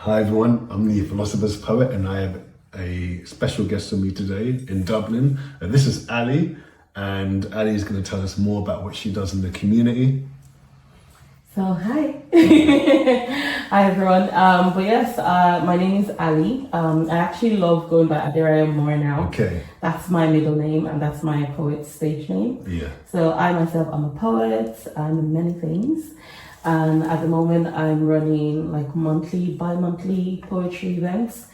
Hi everyone, I'm the Philosopher's Poet and I have a special guest with me today in Dublin. This is Ali, and Ali is going to tell us more about what she does in the community. So hi, hi everyone. But yes, my name is Ali. I actually love going by Aderayo more now. Okay. That's my middle name and that's my poet stage name. Yeah. So I myself, I'm a poet. I'm many things. And at the moment, I'm running like monthly, bi-monthly poetry events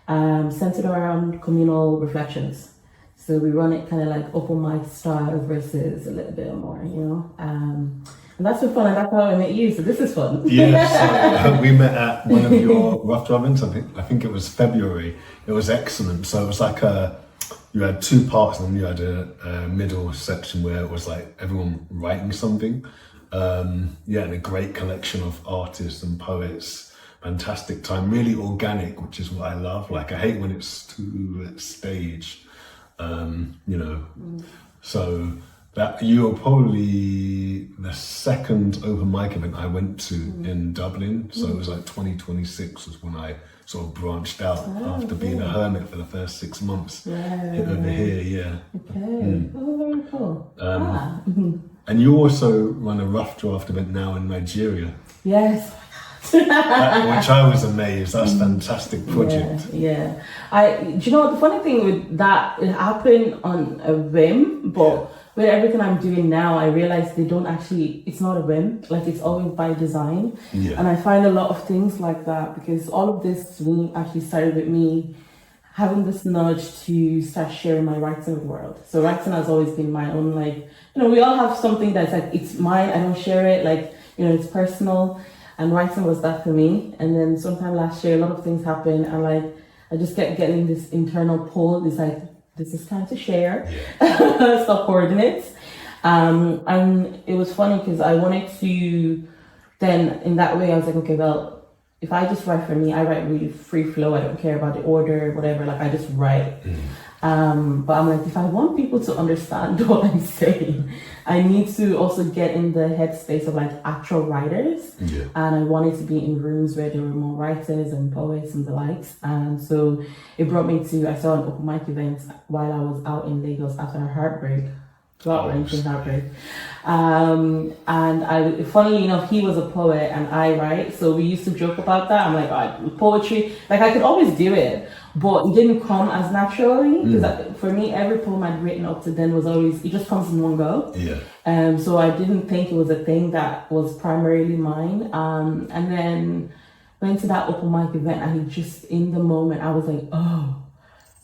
centered around communal reflections. So we run it kind of like open mic style versus a little bit more, and that's been fun, and that's how I met you. So this is fun. Yeah, so we met at one of your rough draft events. I think it was February. It was excellent. So it was like you had two parts, and then you had a middle section where it was like everyone writing something. And a great collection of artists and poets. Fantastic time, really organic, which is what I love. Like I hate when it's too staged, So that you were probably the second open mic event I went to in Dublin. So it was like 2026 was when I sort of branched out after being a hermit for the first 6 months. Hit over here, yeah. Okay. Oh, very cool. And you also run a rough draft event now in Nigeria. Yes. Which I was amazed. That's a fantastic project. Yeah. Do you know what the funny thing with that? It happened on a whim, but with everything I'm doing now, I realize they don't actually. It's not a whim. Like it's always by design. Yeah. And I find a lot of things like that because all of this really actually started with me having this nudge to start sharing my writing with the world. So writing has always been my own, we all have something that's like, it's mine, I don't share it, it's personal. And writing was that for me. And then sometime last year, a lot of things happened and I just kept getting this internal pull. It's like, this is time to share. Yeah. Stop coordinates. And it was funny because I wanted to, then in that way, I was like, okay, well, if I just write for me, I write really free flow. I don't care about the order, whatever. I just write. But I'm like, if I want people to understand what I'm saying, I need to also get in the headspace of actual writers. Yeah. And I wanted to be in rooms where there were more writers and poets and the likes. And so it brought me to, I saw an open mic event while I was out in Lagos after a heartbreak. Heartbreak. And funnily enough, he was a poet and I write, so we used to joke about that. I'm like, poetry, I could always do it, but it didn't come as naturally because for me, every poem I'd written up to then was always, it just comes in one go. Yeah. So I didn't think it was a thing that was primarily mine. And then went to that open mic event and just in the moment, I was like, oh,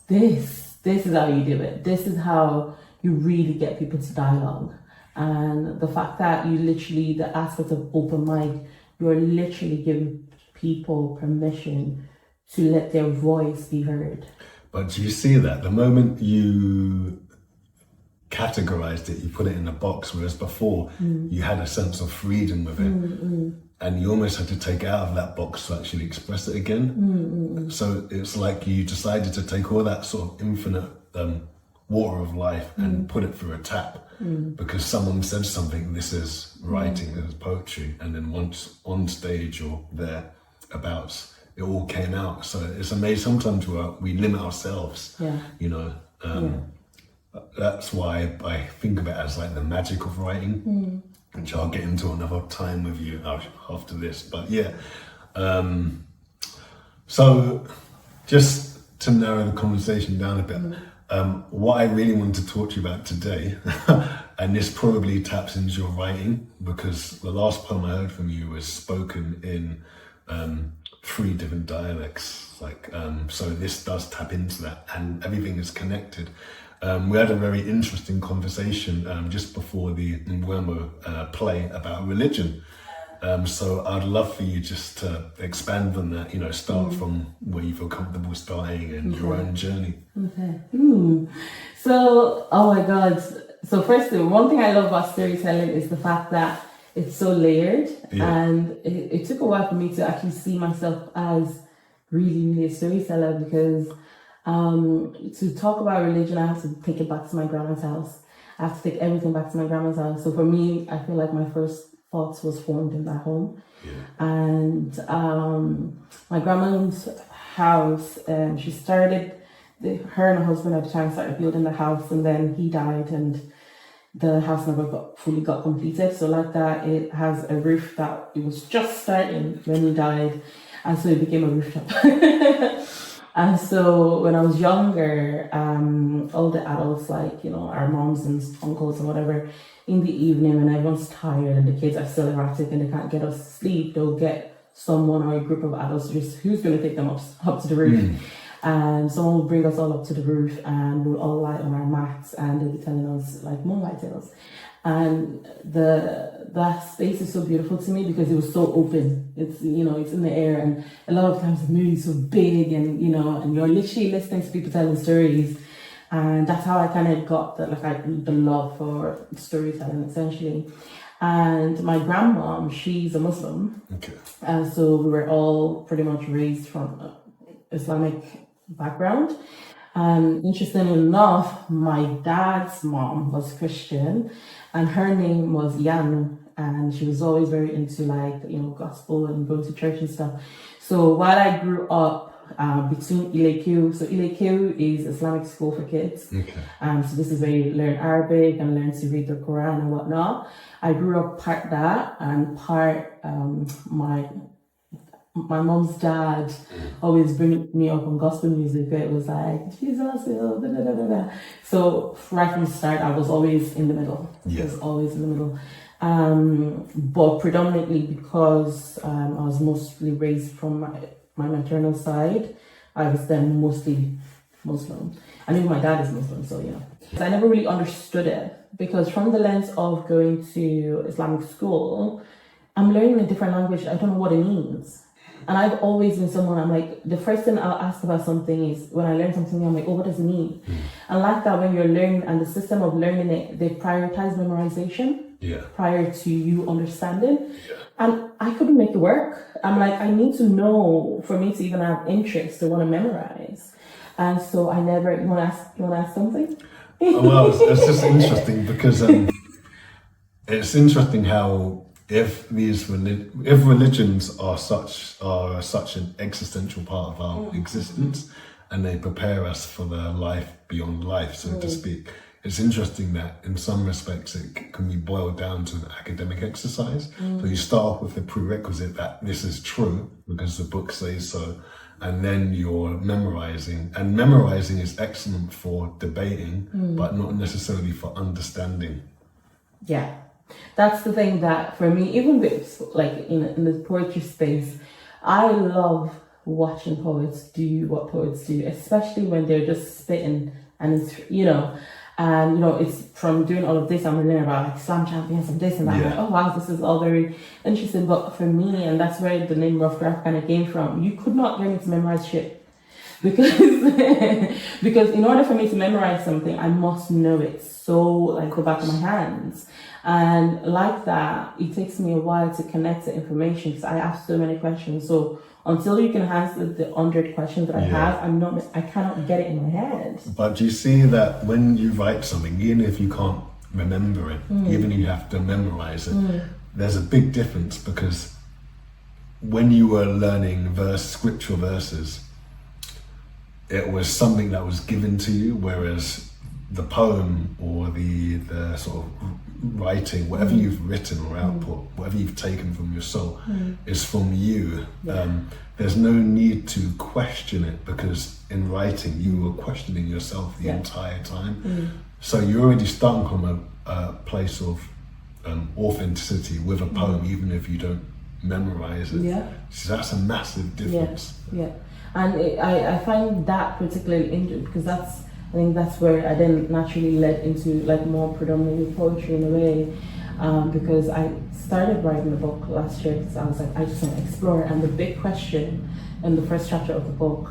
this is how you do it. This is how you really get people to dialogue. And the fact that the aspect of open mic, you're literally giving people permission to let their voice be heard. But do you see that? The moment you categorized it, you put it in a box, whereas before you had a sense of freedom with it. And you almost had to take it out of that box to actually express it again. So it's like you decided to take all that sort of infinite water of life and put it through a tap because someone said something, this is writing, this is poetry, and then once on stage or thereabouts, it all came out. So it's amazing sometimes we limit ourselves, That's why I think of it as the magic of writing, which I'll get into another time with you after this, but so just to narrow the conversation down a bit, what I really want to talk to you about today, and this probably taps into your writing because the last poem I heard from you was spoken in 3 different dialects. So this does tap into that, and everything is connected. We had a very interesting conversation just before the Nguemo play about religion. So I'd love for you just to expand on that, start from where you feel comfortable starting and your own journey. Okay. So, oh my God. So first, one thing I love about storytelling is the fact that it's so layered. And it took a while for me to actually see myself as really, really a storyteller because to talk about religion, I have to take it back to my grandma's house. I have to take everything back to my grandma's house. So for me, I feel like my first thoughts was formed in that home. And my grandma's house, she started, her and her husband at the time started building the house, and then he died, and the house never fully got completed. So like that, it has a roof that it was just starting when he died, and so it became a rooftop. And so when I was younger, all the adults, like, our moms and uncles and whatever, in the evening when everyone's tired and the kids are still erratic and they can't get us to sleep, they'll get someone or a group of adults who's going to take them up to the roof. And someone will bring us all up to the roof, and we'll all lie on our mats, and they'll be telling us like moonlight tales. And that space is so beautiful to me because it was so open. It's it's in the air, and a lot of times the movie is so big, and and you're literally listening to people telling stories, and that's how I kind of got the love for storytelling essentially. And my grandmom, she's a Muslim, and so we were all pretty much raised from Islamic background. Interestingly enough, my dad's mom was Christian, and her name was Yanu, and she was always very into gospel and going to church and stuff. So while I grew up between Ileku, so Ileku is Islamic school for kids. So this is where you learn Arabic and learn to read the Quran and whatnot. I grew up part that and part my mom's dad always bring me up on gospel music where it was like Jesus, da, da, da, da, da. So right from the start, I was always in the middle. I was always in the middle. But predominantly because I was mostly raised from my maternal side, I was then mostly Muslim. I mean, my dad is Muslim, so I never really understood it because from the lens of going to Islamic school, I'm learning a different language. I don't know what it means. And I've always been someone, I'm like, the first thing I'll ask about something is when I learn something, I'm like, oh, what does it mean? And like that, when you're learning and the system of learning it, they prioritize memorization prior to you understanding. And I couldn't make it work. I'm like, I need to know for me to even have interest to want to memorize. And so I never, you want to ask something? Well, it's just interesting because it's interesting how if religions are such an existential part of our existence, and they prepare us for the life beyond life, so to speak, it's interesting that in some respects it can be boiled down to an academic exercise. So you start off with the prerequisite that this is true because the book says so, and then you're memorizing. And memorizing is excellent for debating, but not necessarily for understanding. Yeah. That's the thing that for me, even with in the poetry space, I love watching poets do what poets do, especially when they're just spitting and it's it's from doing all of this, I'm learning about Islam champions and this and that. Like, oh wow, this is all very interesting. But for me, and that's where the name Rough Draft kind of came from, you could not get me to memorize shit. Because in order for me to memorize something, I must know it so the back of my hands. And like that, it takes me a while to connect the information because I ask so many questions. So until you can answer the 100 questions that I have, I cannot get it in my head. But do you see that when you write something, even if you can't remember it, even if you have to memorize it, there's a big difference because when you were learning scriptural verses, it was something that was given to you, whereas the poem or the sort of writing, whatever you've written or output, whatever you've taken from your soul, is from you. There's no need to question it because in writing you were questioning yourself the entire time. So you're already starting from a place of authenticity with a poem, even if you don't memorize it. So that's a massive difference. And I find that particularly interesting because I think that's where I then naturally led into more predominantly poetry in a way, because I started writing the book last year because I was like, I just want to explore. And the big question in the first chapter of the book,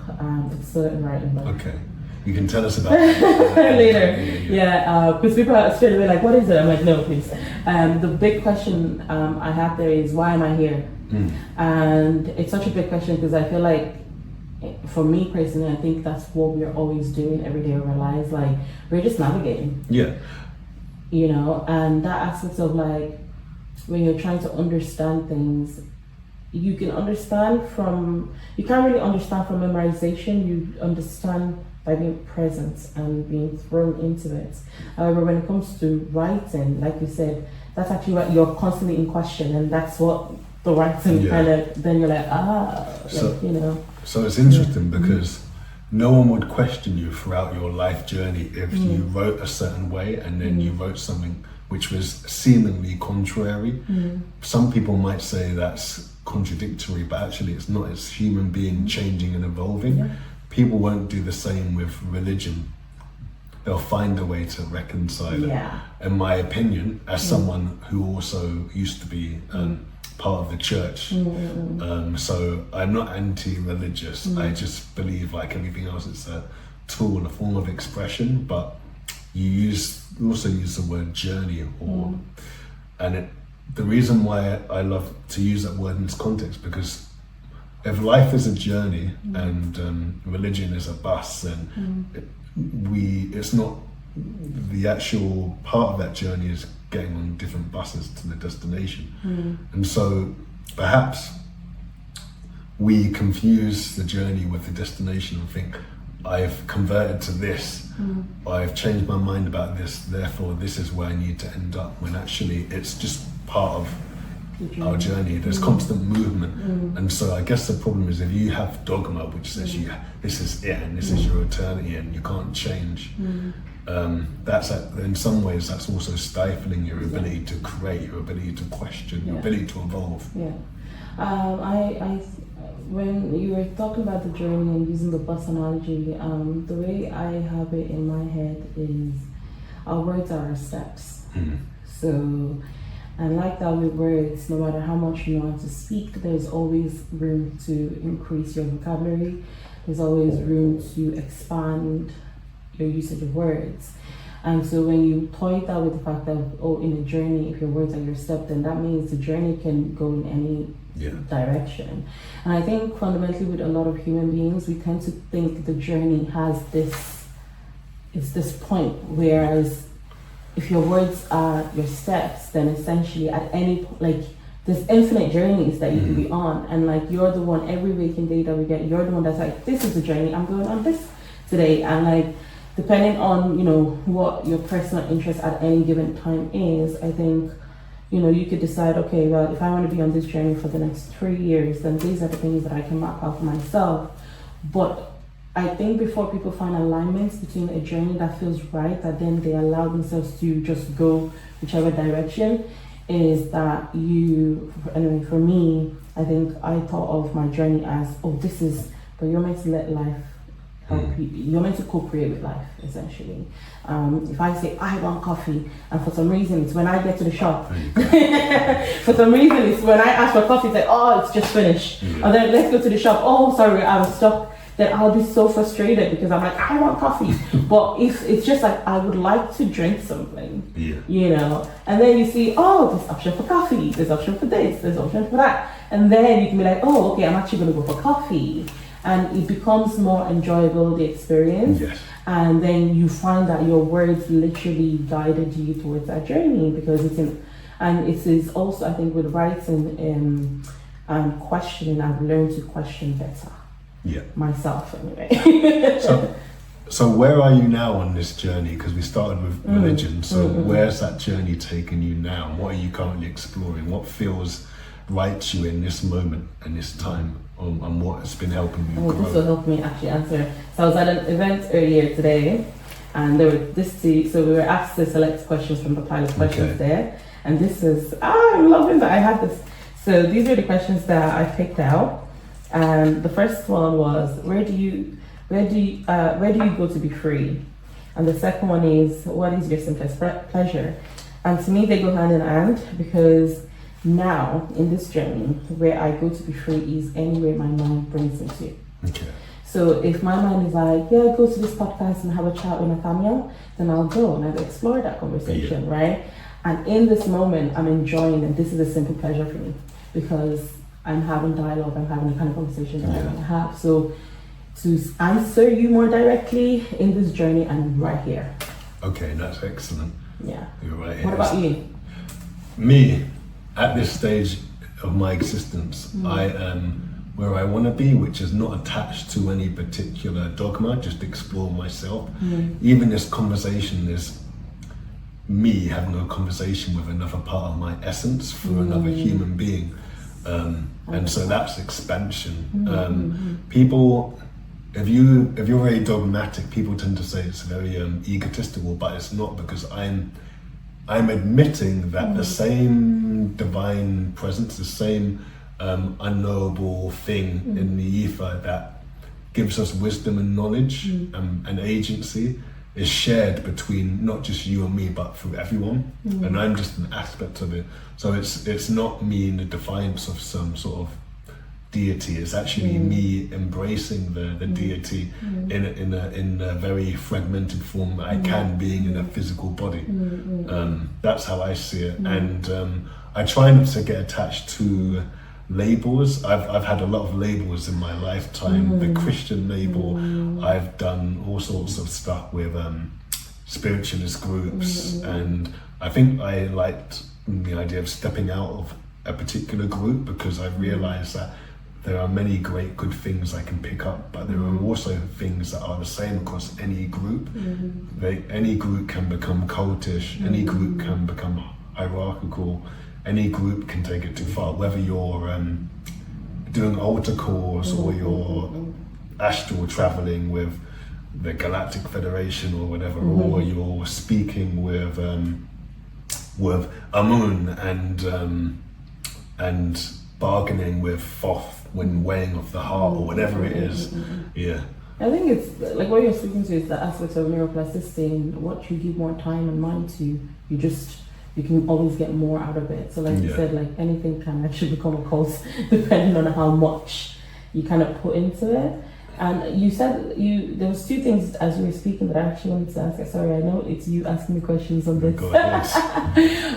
it's still in writing. Okay, you can tell us about that later. Because people are straight away like, what is it? I'm like, no, please. The big question I have there is, why am I here? And it's such a big question because I feel like, for me personally, I think that's what we're always doing every day of our lives. We're just navigating. And that aspect of when you're trying to understand things, you can understand from, you can't really understand from memorization, you understand by being present and being thrown into it. However, when it comes to writing, like you said, that's actually what you're constantly in question, and that's what the writing kind of, then you're like, so, like, you know. So it's interesting because no one would question you throughout your life journey if you wrote a certain way and then you wrote something which was seemingly contrary. Some people might say that's contradictory, but actually it's not. It's human being changing and evolving. People won't do the same with religion. They'll find a way to reconcile it. In my opinion, as someone who also used to be part of the church, so I'm not anti-religious. I just believe, like everything else, it's a tool, a form of expression. But you also use the word journey, the reason why I love to use that word in this context, because if life is a journey and religion is a bus, then it's not the actual part of that journey is getting on different buses to the destination. And so perhaps we confuse the journey with the destination and think, I've converted to this, I've changed my mind about this, therefore this is where I need to end up, when actually it's just part of our journey. There's constant movement. And so I guess the problem is if you have dogma which says this is it and this is your eternity and you can't change, that's in some ways that's also stifling your ability to create, your ability to question, your ability to evolve. When you were talking about the journey and using the bus analogy, the way I have it in my head is our words are our steps. So, and like that with words, no matter how much you know how to speak, there's always room to increase your vocabulary. There's always room to expand your usage of words. And so when you toy that with the fact that, in a journey, if your words are your step, then that means the journey can go in any direction. And I think fundamentally with a lot of human beings, we tend to think the journey has this point, whereas if your words are your steps, then essentially at any there's infinite journeys that you can be on, and like you're the one every waking day that we get, you're the one that's like, this is the journey, I'm going on this today. And like depending on what your personal interest at any given time is, I think you could decide, okay, well, if I want to be on this journey for the next 3 years, then these are the things that I can map out for myself. But I think before people find alignments between a journey that feels right, that then they allow themselves to just go whichever direction, is that anyway, for me, I think I thought of my journey as, but you're meant to let life help you. You're meant to co-create with life, essentially. If I say, I want coffee, and for some reason it's when I get to the shop, for some reason it's when I ask for coffee, it's like, it's just finished. And then let's go to the shop, sorry, I was stuck. Then I'll be so frustrated because I'm like, I want coffee. But if it's just like, I would like to drink something, and then you see, there's option for coffee, there's option for this, there's option for that. And then you can be like, okay, I'm actually going to go for coffee. And it becomes more enjoyable, the experience. And then you find that your words literally guided you towards that journey, because and it is also, I think, with writing and questioning, I've learned to question better. Myself, anyway. So where are you now on this journey? Because we started with religion. So where's that journey taking you now? What are you currently exploring? What feels right to you in this moment and this time? And what has been helping you grow? This will help me actually answer. So I was at an event earlier today, and there were so we were asked to select questions from the pile of questions there. And this is, I'm loving that I have this. So these are the questions that I picked out. And the first one was, where do you go to be free? And the second one is, what is your simplest pleasure? And to me, they go hand in hand, because now in this journey, where I go to be free is anywhere my mind brings me to. So if my mind is like, go to this podcast and have a chat with Nathaniel, then I'll go and I'll explore that conversation, right? And in this moment, I'm enjoying it. This is a simple pleasure for me, because I'm having dialogue, I'm having the kind of conversation that I want to have. So to answer you more directly in this journey, I'm right here. Okay, that's excellent. Yeah. You're right here. What about you? Me, at this stage, of my existence. I am where I want to be, which is not attached to any particular dogma, just explore myself. Even this conversation is me having a conversation with another part of my essence through another human being. And so that's expansion. People, if you're very dogmatic, people tend to say it's very egotistical, but it's not, because I'm admitting that the same divine presence, the same unknowable thing in the ether that gives us wisdom and knowledge and agency is shared between not just you and me, but through everyone. And I'm just an aspect of it. So it's not me in the defiance of some sort of deity. It's actually me embracing the deity in a very fragmented form that I can, being in a physical body. That's how I see it. And I try not to get attached to labels. I've had a lot of labels in my lifetime. The Christian label. I've done all sorts of stuff with spiritualist groups, and I think I liked the idea of stepping out of a particular group, because I realized that there are many great good things I can pick up, but there are also things that are the same across any group. Any group can become cultish, any group can become hierarchical, any group can take it too far, whether you're doing altar calls or you're astral traveling with the Galactic Federation or whatever, or you're speaking with Amun and bargaining with Thoth when weighing of the heart or whatever it is. I think it's like what you're speaking to is the aspect of neuroplasticity, and what you give more time and mind to, you can always get more out of it. So like you said, like anything can actually become a cult depending on how much you kind of put into it. And you said there was two things as you were speaking that I actually wanted to ask. Sorry, I know it's you asking me questions on this.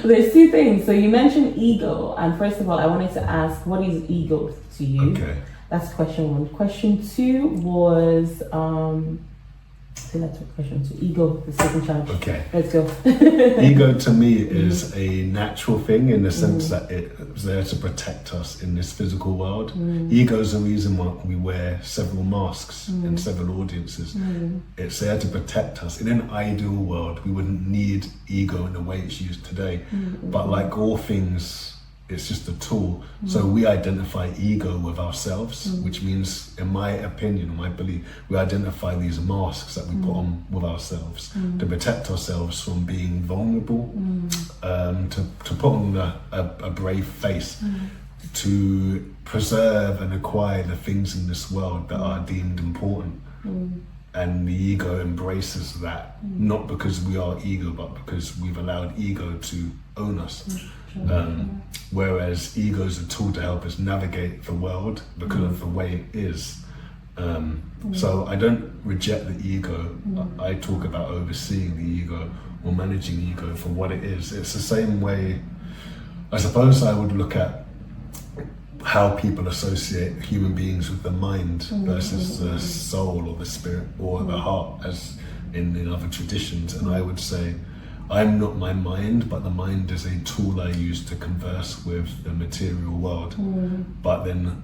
There's two things. So you mentioned ego, and first of all, I wanted to ask, what is ego to you? Okay. That's question one. Question two was that's question two. Ego, the second challenge. Okay. Let's go. Ego to me is a natural thing, in the sense that it's there to protect us in this physical world. Ego is the reason why we wear several masks in several audiences. It's there to protect us. In an ideal world, we wouldn't need ego in the way it's used today. But like all things, it's just a tool. So we identify ego with ourselves, which means, in my opinion, in my belief, we identify these masks that we put on with ourselves to protect ourselves from being vulnerable, to put on a brave face, to preserve and acquire the things in this world that are deemed important. And the ego embraces that, not because we are ego, but because we've allowed ego to own us. Whereas ego is a tool to help us navigate the world because of the way it is. So I don't reject the ego. I talk about overseeing the ego or managing the ego for what it is. It's the same way, I suppose, I would look at how people associate human beings with the mind versus the soul or the spirit or the heart, as in other traditions. And I would say, I'm not my mind, but the mind is a tool I use to converse with the material world. But then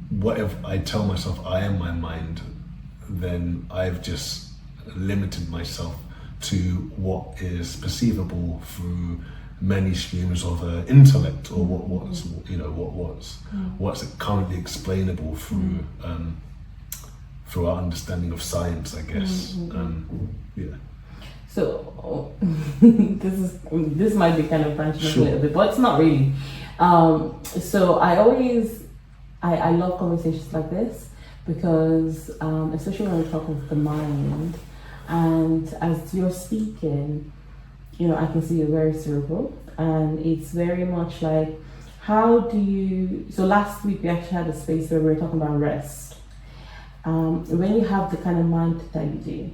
what if I tell myself I am my mind, then I've just limited myself to what is perceivable through many streams of intellect, or what's currently explainable through through our understanding of science, I guess. So this might be kind of branching a little bit, but it's not really. So I love conversations like this, because especially when we talk of the mind, and as you're speaking, I can see you're very cerebral, and it's very much like, so last week we actually had a space where we were talking about rest. When you have the kind of mind that you do,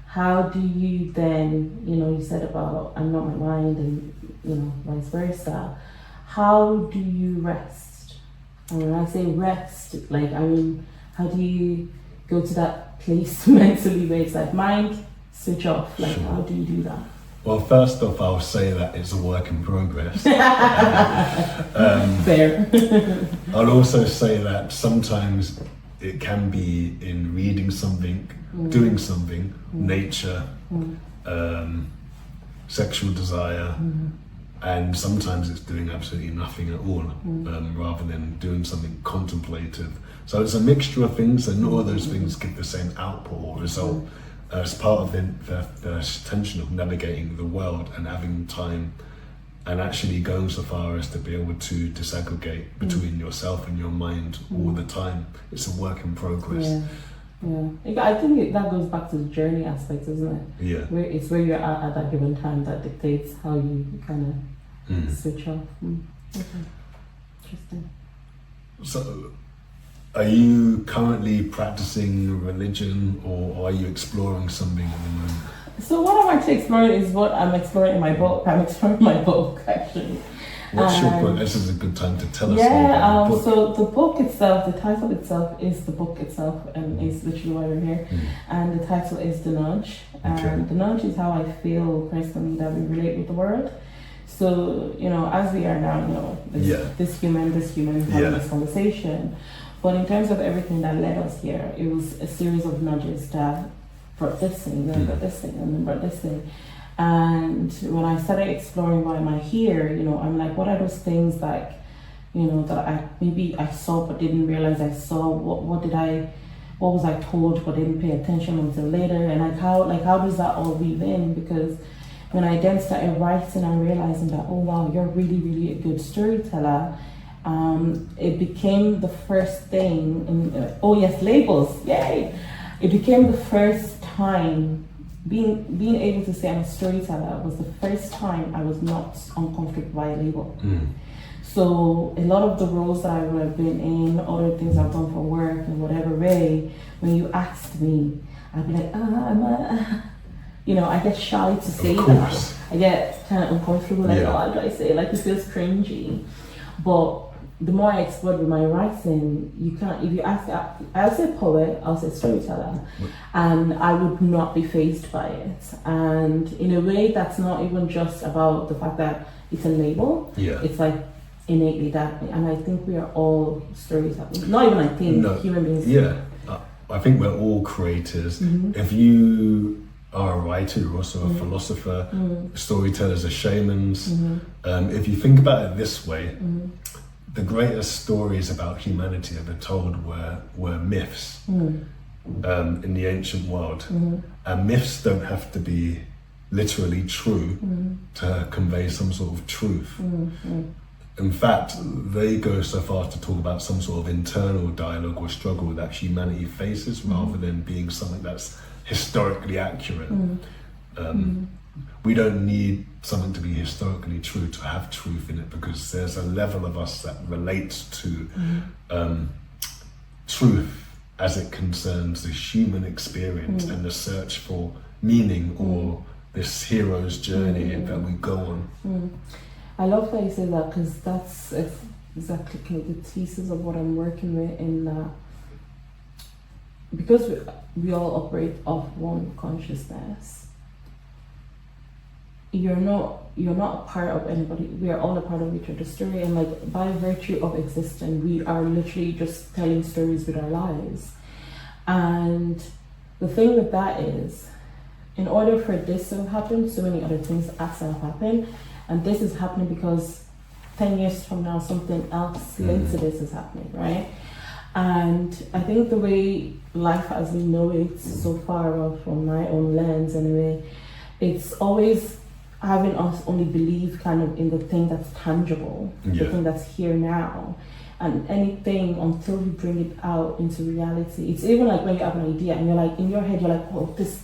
how do you then, you said about I'm not my mind, and vice versa, how do you rest? And when I say rest, how do you go to that place mentally where it's like mind, switch off? How do you do that? Well, first off, I'll say that it's a work in progress. Fair. I'll also say that sometimes it can be in reading something, doing something, nature, sexual desire, and sometimes it's doing absolutely nothing at all, rather than doing something contemplative. So it's a mixture of things, and all of those things give the same output or result. As part of the tension of navigating the world and having time and actually going so far as to be able to disaggregate between yourself and your mind all the time. It's a work in progress. Yeah. I think that goes back to the journey aspect, isn't it? Yeah. Where it's where you're at that given time that dictates how you kind of switch off. Okay. Interesting. So, are you currently practicing religion, or are you exploring something at the moment? So what I'm actually exploring is what I'm exploring in my book. I'm exploring my book, actually. What's your book? This is a good time to tell us more Yeah, about the book. so the book itself, the title itself is the book itself, and is literally why we're here. And the title is The Nudge. And the nudge is how I feel personally that we relate with the world. So, as we are now, this human having this conversation. But in terms of everything that led us here, it was a series of nudges that brought this thing, then brought this thing, and then brought this thing. And when I started exploring why am I here, I'm like, what are those things that I saw but didn't realize I saw? What was I told but didn't pay attention until later? And how does that all weave in? Because when I then started writing and realizing that, oh wow, you're really, really a good storyteller. It became the first thing labels, yay! It became the first time being able to say I'm a storyteller was the first time I was not uncomfortable by a label. So a lot of the roles that I would have been in, other things I've done for work in whatever way, when you asked me, I'd be like, I get shy to say that. I get kind of uncomfortable, how do I say it? Like, it feels cringy. But the more I explored with my writing, if you ask, I'll say poet, I'll say storyteller, and I would not be fazed by it. And in a way, that's not even just about the fact that it's a label. Yeah. It's like innately that, and I think we are all storytellers. Not even I think, human beings. Yeah, I think we're all creators. If you are a writer, you're also a philosopher. Storytellers are shamans. If you think about it this way, the greatest stories about humanity ever told were myths in the ancient world. And myths don't have to be literally true to convey some sort of truth. In fact, they go so far as to talk about some sort of internal dialogue or struggle that humanity faces rather than being something that's historically accurate. We don't need something to be historically true to have truth in it, because there's a level of us that relates to truth as it concerns the human experience and the search for meaning or this hero's journey that we go on. I love that you say that, because that's exactly the thesis of what I'm working with in that. Because we all operate off one consciousness, you're not a part of anybody. We are all a part of each other's story, and like by virtue of existing, we are literally just telling stories with our lives. And the thing with that is, in order for this to happen, so many other things have to happen, and this is happening because 10 years from now something else linked to this is happening, right? And I think the way life as we know it so far, from my own lens anyway, it's always having us only believe kind of in the thing that's tangible, the thing that's here now. And anything until we bring it out into reality. It's even like when you have an idea and you're like, in your head, you're like, oh, this.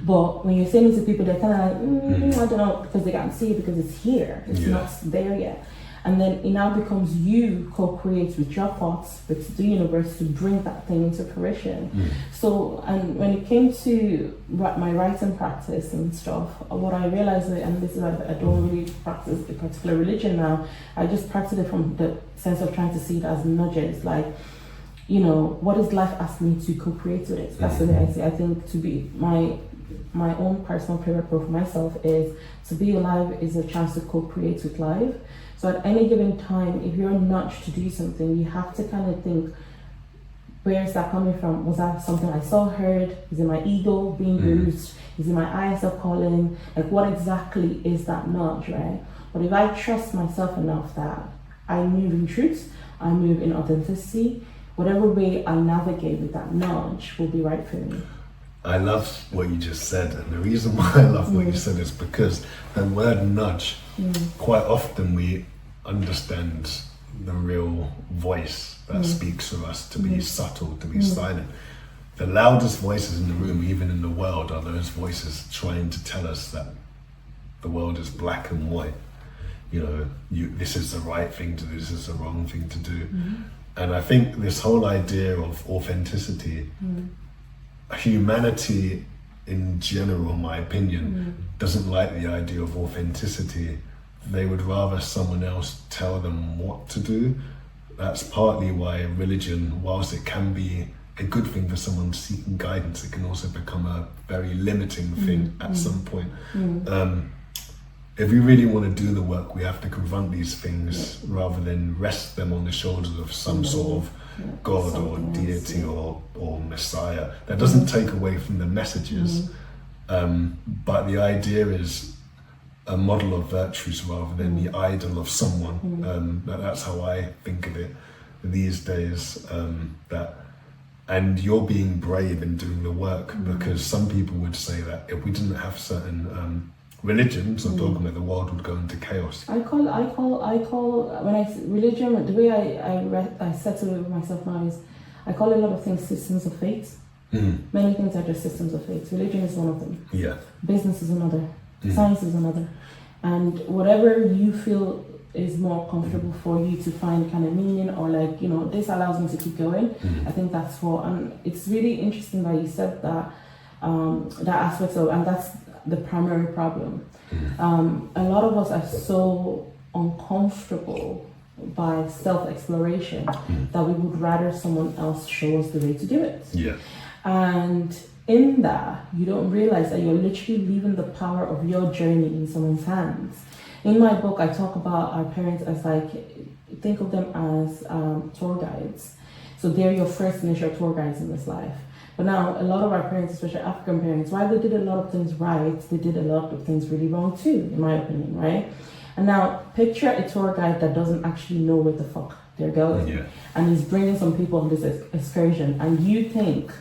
But when you're saying it to people, they're kind of like, I don't know, because they can't see it because it's here. It's not there yet. And then it now becomes you co-create with your thoughts, with the universe, to bring that thing into fruition. So, and when it came to my writing practice and stuff, what I realized, and this is why I don't really practice a particular religion now, I just practice it from the sense of trying to see it as nudges, like, what does life ask me to co-create with it? That's the way I see. I think to be my own personal favorite quote for myself is, to be alive is a chance to co-create with life. So at any given time, if you're nudged to do something, you have to kind of think, where is that coming from? Was that something I saw, heard? Is it my ego being bruised? Is it my ISF calling? Like, what exactly is that nudge, right? But if I trust myself enough that I move in truth, I move in authenticity, whatever way I navigate with that nudge will be right for me. I love what you just said, and the reason why I love what you said is because the word nudge, quite often we understand the real voice that speaks to us to be subtle, to be silent. The loudest voices in the room, even in the world, are those voices trying to tell us that the world is black and white. You know, this is the right thing to do, this is the wrong thing to do. And I think this whole idea of authenticity, humanity in general, in my opinion, doesn't like the idea of authenticity. They would rather someone else tell them what to do. That's partly why religion, whilst it can be a good thing for someone seeking guidance, it can also become a very limiting thing at some point. If we really want to do the work, we have to confront these things rather than rest them on the shoulders of some sort of God or deity or Messiah. That doesn't take away from the messages, but the idea is a model of virtues rather than the idol of someone. That's how I think of it these days. And you're being brave in doing the work, because some people would say that if we didn't have certain religions or dogma, the world would go into chaos. I call when I religion, the way I settle it with myself now is, I call a lot of things systems of faith. Many things are just systems of faith. Religion is one of them. Yeah. Business is another. Science is another. And whatever you feel is more comfortable for you to find kind of meaning, or like, you know, this allows me to keep going. I think that's for, and it's really interesting that you said that, that aspect of, and that's the primary problem. A lot of us are so uncomfortable by self-exploration that we would rather someone else show us the way to do it. Yeah. And in that, you don't realize that you're literally leaving the power of your journey in someone's hands. In my book, I talk about our parents as like, think of them as tour guides. So they're your first initial tour guides in this life. But now, a lot of our parents, especially African parents, while they did a lot of things right, they did a lot of things really wrong too, in my opinion, right? And now, picture a tour guide that doesn't actually know where the fuck they're going. And he's bringing some people on this excursion, and you think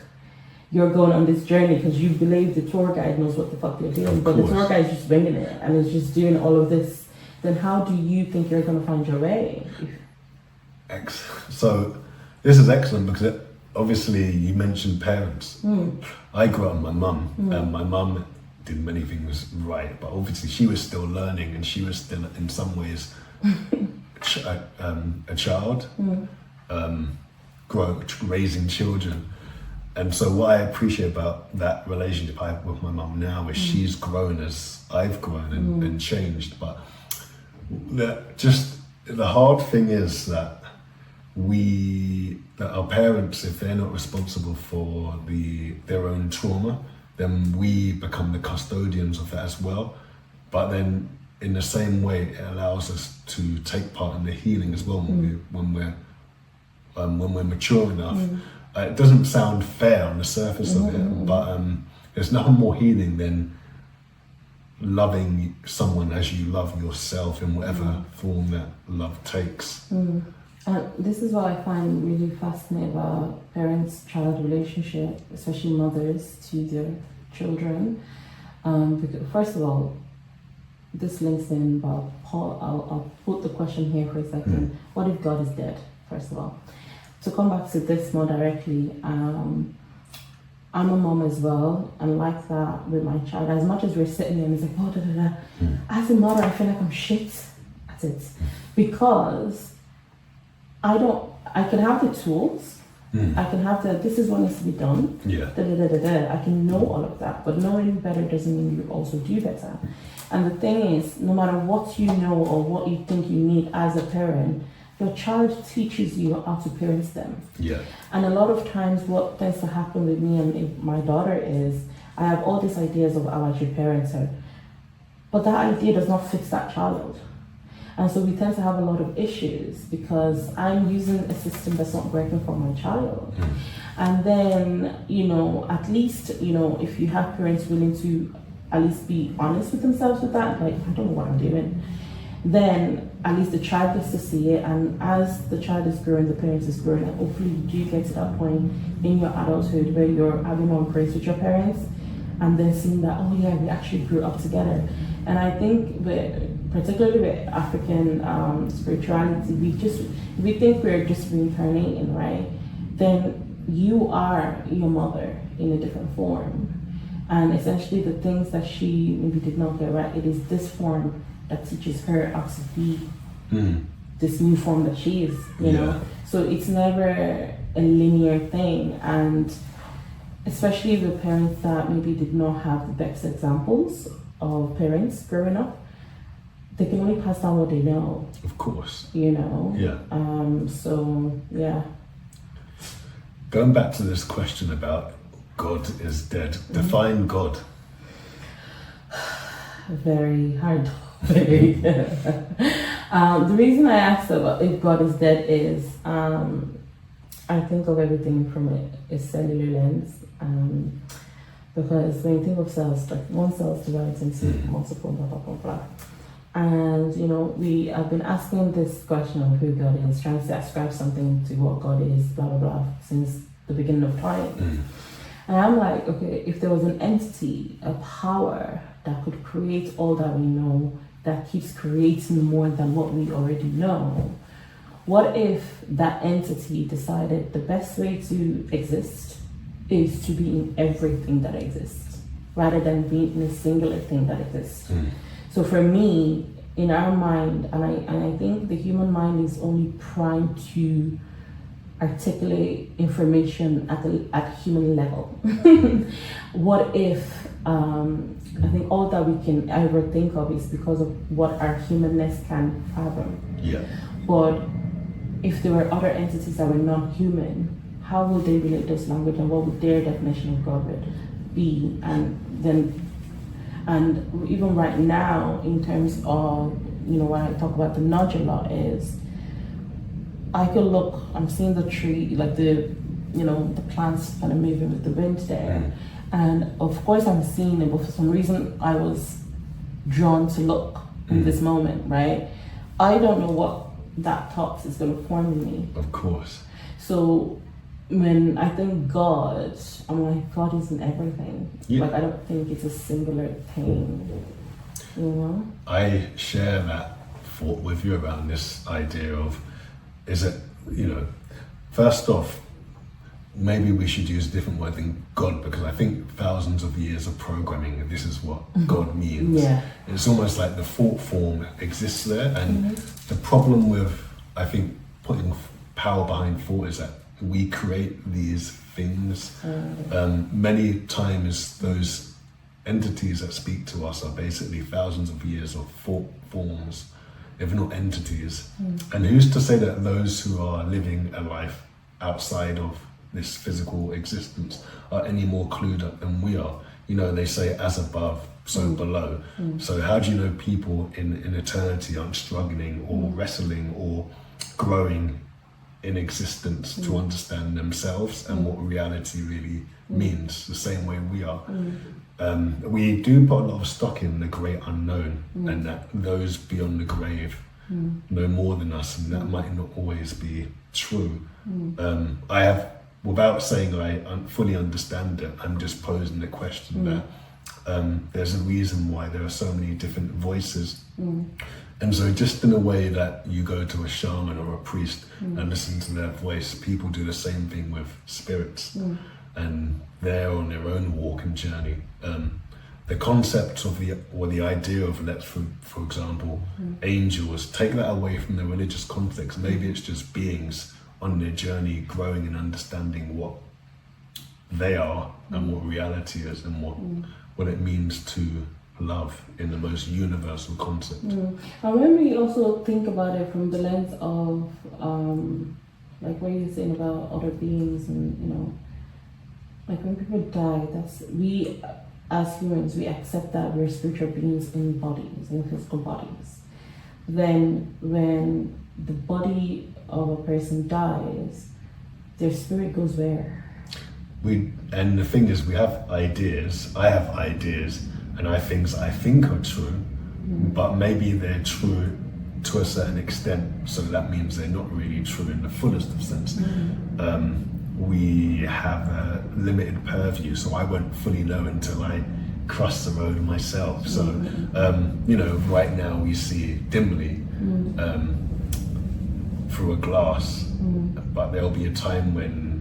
you're going on this journey because you believe the tour guide knows what the fuck they're doing, but the tour guide is just bringing it and is just doing all of this. Then how do you think you're going to find your way? So this is excellent, because obviously you mentioned parents. I grew up with my mum, and my mum did many things right, but obviously she was still learning, and she was still in some ways a child, raising children. And so what I appreciate about that relationship I have with my mum now is she's grown as I've grown and changed. But the hard thing is that our parents, if they're not responsible for their own trauma, then we become the custodians of that as well. But then in the same way, it allows us to take part in the healing as well when we're mature enough. It doesn't sound fair on the surface of it, but there's no more healing than loving someone as you love yourself in whatever form that love takes. This is what I find really fascinating about parents-child relationship, especially mothers to their children. Because first of all, this links in about Paul. I'll put the question here for a second. What if God is dead? First of all. To come back to this more directly, I'm a mom as well, and like that with my child, as much as we're sitting there and it's like, as a mother, I feel like I'm shit at it, because I can have the tools, I can have this is what needs to be done, I can know all of that, but knowing better doesn't mean you also do better. And the thing is, no matter what you know or what you think you need as a parent, your child teaches you how to parent them. And a lot of times what tends to happen with me and my daughter is, I have all these ideas of how I should parent her, but that idea does not fit that child. And so we tend to have a lot of issues because I'm using a system that's not working for my child. And then, at least, if you have parents willing to at least be honest with themselves with that, like, I don't know what I'm doing, then at least the child gets to see it. And as the child is growing, the parents is growing, and hopefully you do get to that point in your adulthood where you're having more grace with your parents and then seeing that, oh yeah, we actually grew up together. And I think particularly with African spirituality, we think we're just reincarnating, right? Then you are your mother in a different form. And essentially the things that she maybe did not get right, it is this form that teaches her how to be this new form that she is, you know? So it's never a linear thing. And especially the parents that maybe did not have the best examples of parents growing up, they can only pass down what they know. Of course. Yeah. Going back to this question about God is dead, define God. Very hard. The reason I asked about if God is dead is I think of everything from a cellular lens. Because when you think of cells, like one cell is divided into multiple, blah, blah, blah, blah. And, we have been asking this question of who God is, trying to ascribe something to what God is, blah, blah, blah, since the beginning of time. And I'm like, okay, if there was an entity, a power that could create all that we know, that keeps creating more than what we already know, what if that entity decided the best way to exist is to be in everything that exists, rather than being in a singular thing that exists? So for me, in our mind, and I think the human mind is only primed to articulate information at human level. What if, I think all that we can ever think of is because of what our humanness can fathom. Yeah. But if there were other entities that were not human, how would they relate this language, and what would their definition of God be? And even right now, in terms of, when I talk about the nudge a lot, is I could look, I'm seeing the tree, like the plants kind of moving with the wind there. And of course I'm seeing it, but for some reason I was drawn to look in this moment, right? I don't know what that thought is going to form in me. Of course. So when I think God, I'm like, God is in everything. Yeah. Like, I don't think it's a singular thing, I share that thought with you around this idea of, is it, first off, maybe we should use a different word than God, because I think thousands of years of programming, this is what God means. Yeah. It's almost like the thought form exists there, and the problem with, I think, putting power behind thought is that we create these things. Many times those entities that speak to us are basically thousands of years of thought forms, if not entities. And who's to say that those who are living a life outside of this physical existence are any more clued up than we are? They say as above, so below. So how do you know people in eternity aren't struggling or wrestling or growing in existence to understand themselves and what reality really means, the same way we are? We do put a lot of stock in the great unknown, and that those beyond the grave know more than us, and that might not always be true. I have, without saying I fully understand it, I'm just posing the question that there's a reason why there are so many different voices. And so just in a way that you go to a shaman or a priest and listen to their voice, people do the same thing with spirits, and they're on their own walk and journey. The concept of the idea of, let's for example, angels, take that away from the religious context. Maybe it's just beings on their journey, growing and understanding what they are and what reality is, and what it means to love in the most universal concept. And when we also think about it from the lens of like what you're saying about other beings, and like when people die, that's we as humans we accept that we're spiritual beings in bodies, in physical bodies. Then when the body of a person dies, their spirit goes where? And the thing is, we have ideas. I have ideas, and I things I think are true, but maybe they're true to a certain extent. So that means they're not really true in the fullest of sense. We have a limited purview, so I won't fully know until I cross the road myself. So, right now we see dimly through a glass, but there'll be a time when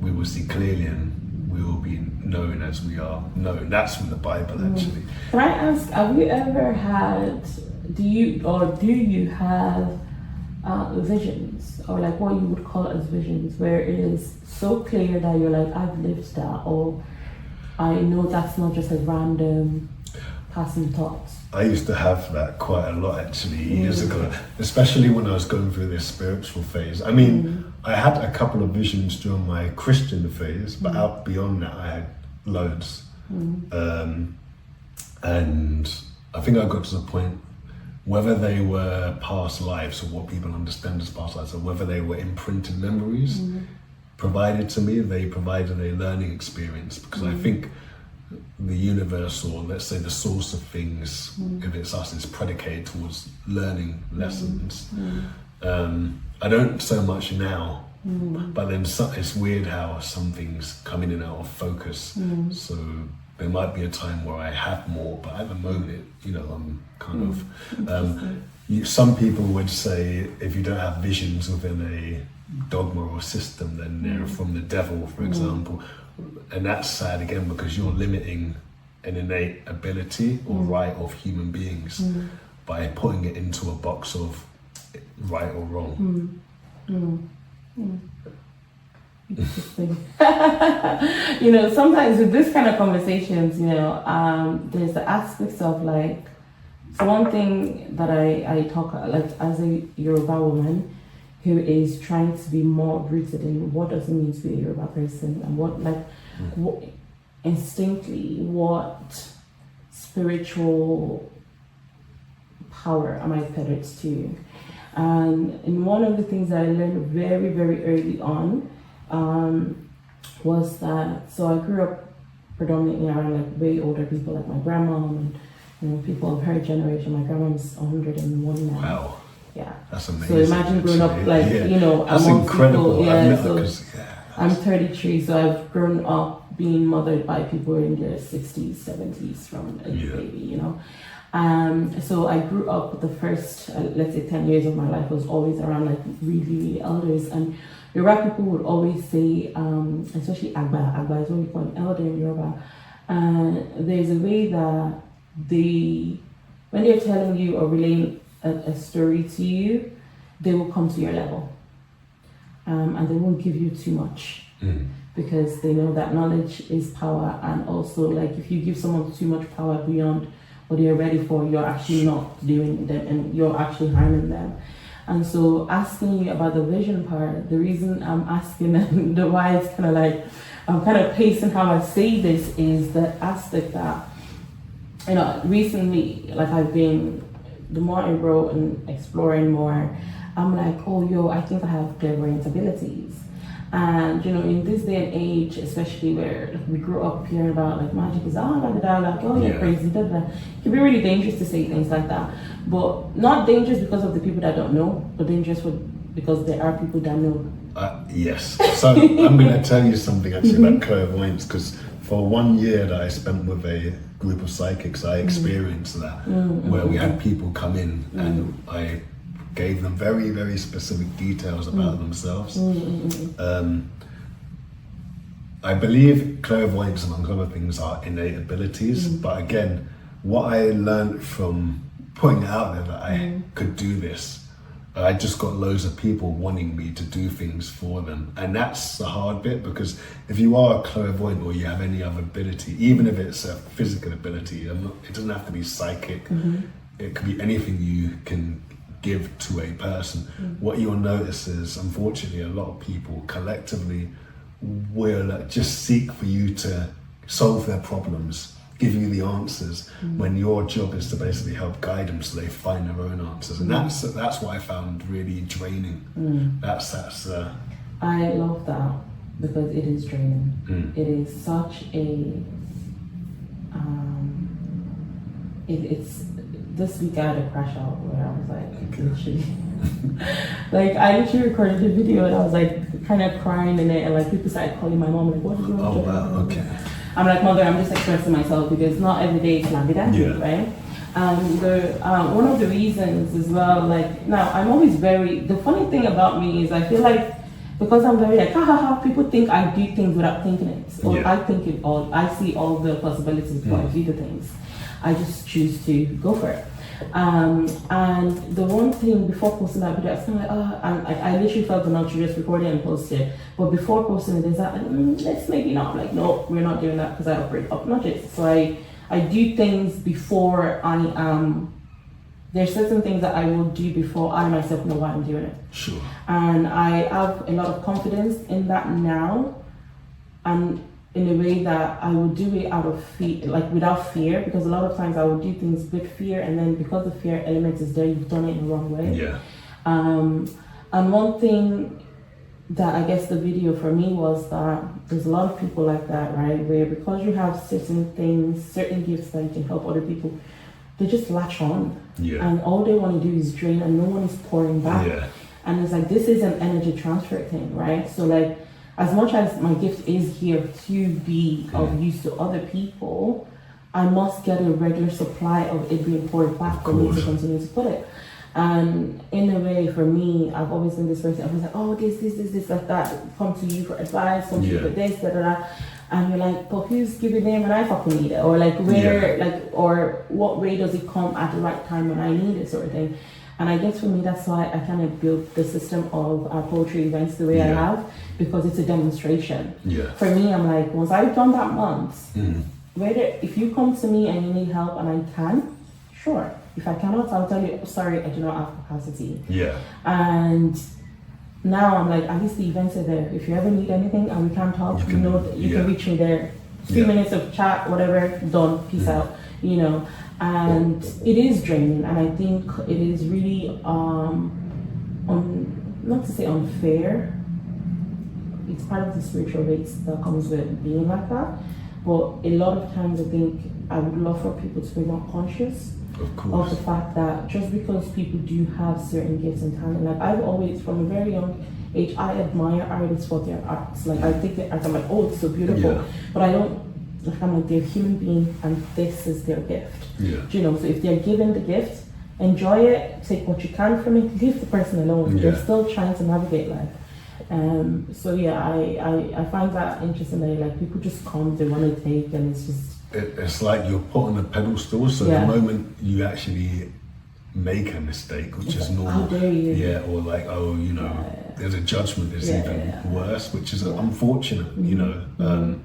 we will see clearly and we will be known as we are known. That's from the Bible, actually. Can I ask, have you ever had, do you have visions, or like what you would call as visions, where it is so clear that you're like, I've lived that, or I know that's not just a random passing thoughts? I used to have that quite a lot, actually, years ago, especially when I was going through this spiritual phase. I mean, I had a couple of visions during my Christian phase, but out beyond that, I had loads. And I think I got to the point, whether they were past lives or what people understand as past lives, or whether they were imprinted memories provided to me, they provided a learning experience, because I think the universe, or let's say the source of things, if it's us, is predicated towards learning lessons. I don't so much now, but then it's weird how some things come in and out of focus. So there might be a time where I have more, but at the moment, I'm kind of. Some people would say if you don't have visions within a dogma or system, then they're from the devil, for example. And that's sad again, because you're limiting an innate ability or right of human beings by putting it into a box of right or wrong. Interesting. Sometimes with this kind of conversations, there's the aspects of like, so one thing that I talk like as a Yoruba woman who is trying to be more rooted in what does it mean to be a Yoruba person, and what instinctively, what spiritual power am I tethered to? And one of the things that I learned very, very early on was that, so I grew up predominantly around like way older people, like my grandma and people of her generation. My grandma's 101 now. Wow. Yeah. That's amazing. So imagine growing up like, that's amongst incredible. people. I'm 33, so I've grown up being mothered by people in their 60s, 70s from a baby, So I grew up, the first, let's say 10 years of my life was always around like really, really elders. And Yoruba people would always say, especially Agba is what we call an elder in Yoruba. And there's a way that when they're telling you or relaying a story to you, they will come to your level. And they won't give you too much, because they know that knowledge is power. And also, like, if you give someone too much power beyond what they're ready for, you're actually not doing them, and you're actually harming them. And so asking you about the vision part, the reason I'm asking and the why it's kind of like, I'm kind of pacing how I say this, is the aspect that, recently, like the more I wrote and exploring more, I'm like, I think I have clairvoyant abilities. And in this day and age, especially where we grew up hearing about like magic is you're crazy, da, da. It can be really dangerous to say things like that, but not dangerous because of the people that don't know, but dangerous because there are people that know. Yes. So I'm going to tell you something actually about clairvoyance, because for 1 year that I spent with a group of psychics, I experienced that, where we had people come in and I gave them very, very specific details about themselves. I believe clairvoyance, among other things, are innate abilities, but again, what I learned from putting it out there that I could do this, I just got loads of people wanting me to do things for them. And that's the hard bit, because if you are a clairvoyant or you have any other ability, even if it's a physical ability, it doesn't have to be psychic, it could be anything you can give to a person. What you'll notice is, unfortunately, a lot of people collectively will just seek for you to solve their problems, give you the answers, when your job is to basically help guide them so they find their own answers. And that's what I found really draining. That's I love that, because it is draining. It is such a it's this week I had a crash out where I was like, literally like I literally recorded a video and I was like kind of crying in it, and like people started calling my mom like, what is wrong? oh wow, okay. I'm like, mother, I'm just expressing myself, because not every day it's like that, right? And one of the reasons as well, like, now I'm always the funny thing about me is I feel like, because I'm very like, ha ha ha, people think I do things without thinking it. Or I think it all, I see all the possibilities before I do the things. I just choose to go for it. And the one thing before posting that video, I was kind of like, and I literally felt the nudge to just record it and post it. But before posting it, there's that, let's maybe not. I'm like, no, we're not doing that, because I operate up nudges. So I do things before there's certain things that I will do before I myself know why I'm doing it. Sure. And I have a lot of confidence in that now, and in a way that I will do it out of fear, like without fear, because a lot of times I will do things with fear, and then because the fear element is there, you've done it in the wrong way. Yeah. And one thing that I guess the video for me was that there's a lot of people like that, right? Where because you have certain things, certain gifts that you can help other people, they just latch on. Yeah. And all they want to do is drain, and no one is pouring back. Yeah. And it's like, this is an energy transfer thing, right? So like, as much as my gift is here to be of use to other people, I must get a regular supply of it being poured back for me to continue to put it. And in a way, for me, I've always been this person. I was like, oh, this, like that. Come to you for advice, come to you for this, da da da. And you're like, but who's giving them when I fucking need it? Or like, where, like, or what way does it come at the right time when I need it, sort of thing. And I guess for me, that's why I kind of built the system of our poetry events the way I have, because it's a demonstration. Yeah. For me, I'm like, once I've done that month, whether if you come to me and you need help and I can, sure. If I cannot, I'll tell you, sorry, I do not have capacity. Yeah. And now I'm like, at least the events are there. If you ever need anything and we can't talk, you know that you can reach me there. 3 minutes of chat, whatever, done, peace out, you know. And it is draining, and I think it is really not to say unfair, it's part of the spiritual weight that comes with being like that, but a lot of times I think I would love for people to be more conscious of the fact that just because people do have certain gifts and talent, like I've always, from a very young age, I admire artists for their arts. Like I think the art, I'm like, oh, it's so beautiful, but I don't, like, I'm like, they're human being and this is their gift. Yeah. Do you know, so if they're given the gift, enjoy it, take what you can from it, leave the person alone. They're still trying to navigate life. So yeah, I find that interesting that like people just come, they want to take, and it's just it's like you're put on a pedestal, so the moment you actually make a mistake, which is normal, how dare you? Or like, oh, you know, there's a judgment is even worse, which is unfortunate, you know.